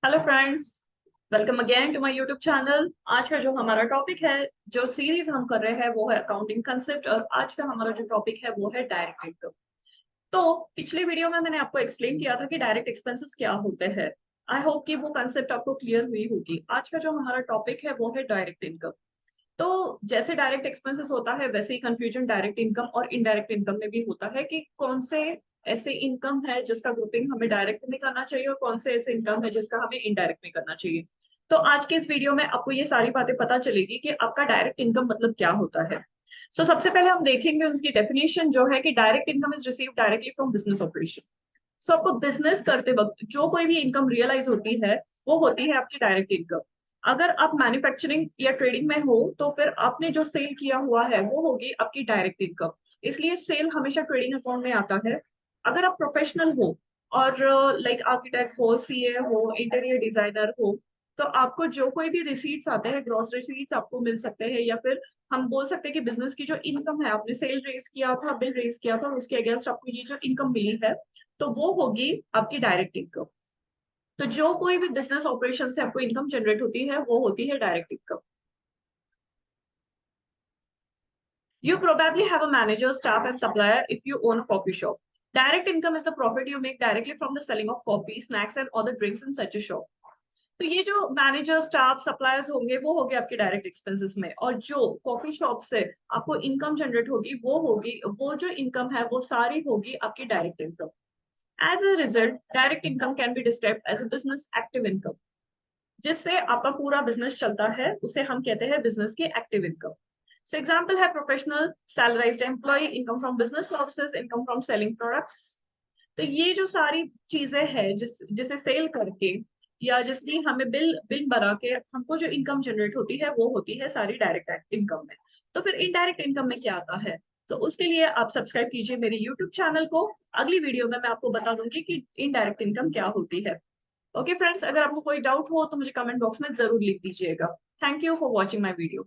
Hello friends, welcome again to my YouTube channel. आज का जो हमारा टॉपिक है, जो सीरीज हम कर रहे हैं वो है अकाउंटिंग कंसेप्ट। और आज का हमारा जो टॉपिक है वो है डायरेक्ट इनकम। तो पिछले वीडियो में मैंने आपको एक्सप्लेन किया था कि डायरेक्ट एक्सपेंसेस क्या होते हैं। आई होप कि वो कंसेप्ट आपको क्लियर हुई होगी। आज का जो हमारा टॉपिक है वो है डायरेक्ट इनकम। तो जैसे डायरेक्ट एक्सपेंसेस होता है वैसे ही कंफ्यूजन डायरेक्ट इनकम और इनडायरेक्ट इनकम में भी होता है कि कौन से ऐसे इनकम है जिसका ग्रुपिंग हमें डायरेक्ट में करना चाहिए और कौन से ऐसे इनकम है जिसका हमें इनडायरेक्ट में करना चाहिए। तो आज के इस वीडियो में आपको ये सारी बातें पता चलेगी कि आपका डायरेक्ट इनकम मतलब क्या होता है। सबसे पहले हम देखेंगे उसकी डेफिनेशन जो है कि direct income is receive directly from business operation. आपको बिजनेस करते वक्त जो कोई भी इनकम रियलाइज होती है वो होती है आपकी डायरेक्ट इनकम। अगर आप मैन्युफैक्चरिंग या ट्रेडिंग में हो तो फिर आपने जो सेल किया हुआ है वो होगी आपकी डायरेक्ट इनकम। इसलिए सेल हमेशा ट्रेडिंग अकाउंट में आता है। अगर आप प्रोफेशनल हो और लाइक आर्किटेक्ट हो, सीए हो, इंटीरियर डिजाइनर हो, तो आपको जो कोई भी रिसीट्स आते हैं, ग्रॉस रिसीट्स आपको मिल सकते हैं। या फिर हम बोल सकते हैं कि बिजनेस की जो इनकम है, आपने सेल रेज किया था, बिल रेज किया था और उसके अगेंस्ट आपको ये जो इनकम मिली है तो वो होगी आपकी डायरेक्ट इनकम। तो जो कोई भी बिजनेस ऑपरेशन से आपको इनकम जनरेट होती है वो होती है direct income. You probably have a manager, staff, and supplier if you own a coffee shop. Direct income is the profit you make directly from the selling of coffee, snacks, and other drinks in such a shop. तो ये जो manager, staff, suppliers होंगे वो होंगे आपके direct expenses में। और जो कॉफी शॉप से आपको इनकम जनरेट होगी वो होगी, वो जो इनकम है वो सारी होगी आपकी direct income. As a result direct income can be described as a business active income. जिससे आपका पूरा बिजनेस चलता है उसे हम कहते हैं बिजनेस की एक्टिव इनकम। सो एग्जांपल है professional salaried employee, income from business services, income from selling products. तो ये जो सारी चीजें हैं जिसे सेल करके या जिसकी हमें बिल बिल बना के हमको जो इनकम जनरेट होती है वो होती है सारी डायरेक्ट इनकम में। तो फिर इनडायरेक्ट इनकम में क्या आता है? तो उसके लिए आप सब्सक्राइब कीजिए मेरे यूट्यूब चैनल को। अगली वीडियो में मैं आपको बता दूंगी कि इनडायरेक्ट इनकम क्या होती है। ओके फ्रेंड्स, अगर आपको कोई डाउट हो तो मुझे कमेंट बॉक्स में जरूर लिख दीजिएगा। Thank you for watching my video.